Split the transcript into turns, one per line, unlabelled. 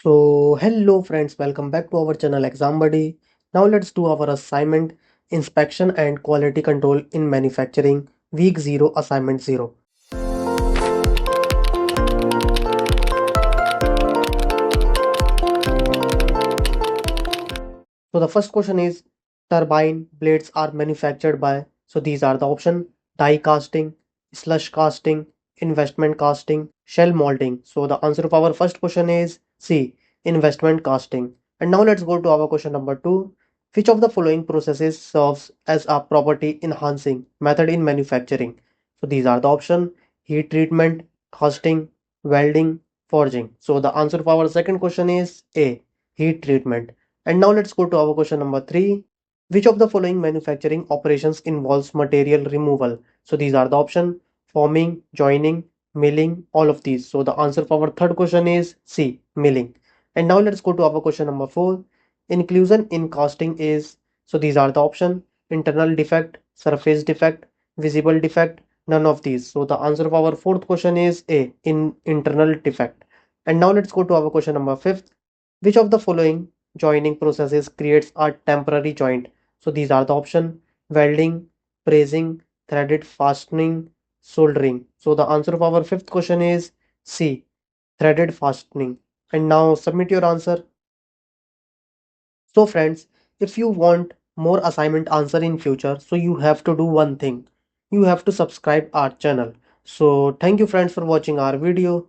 So hello friends, welcome back to our channel Exam Buddy. Now let's do our assignment inspection and quality control in manufacturing week 0 assignment 0. So the first question is turbine blades are manufactured by, so these are the option: die casting, slush casting, investment casting, shell molding. So the answer of our first question is C, investment casting. And now let's go to our question number 2. Which of the following processes serves as a property enhancing method in manufacturing? So these are the option: heat treatment, casting, welding, forging. So the answer of our second question is A, heat treatment. And now let's go to our question number 3. Which of the following manufacturing operations involves material removal? So these are the option: forming, joining, milling, all of these. So the answer for our third question is C, milling. And now let's go to our question number 4. Inclusion in casting is, so these are the option: internal defect, surface defect, visible defect, none of these. So the answer of our fourth question is A, in internal defect. And now let's go to our question number 5. Which of the following joining processes creates a temporary joint? So these are the option: welding, brazing, threaded fastening, soldering. So the answer of our fifth question is C, threaded fastening. And now submit your answer. So friends, if you want more assignment answer in future, so you have to do one thing. You have to subscribe our channel. So thank you friends for watching our video.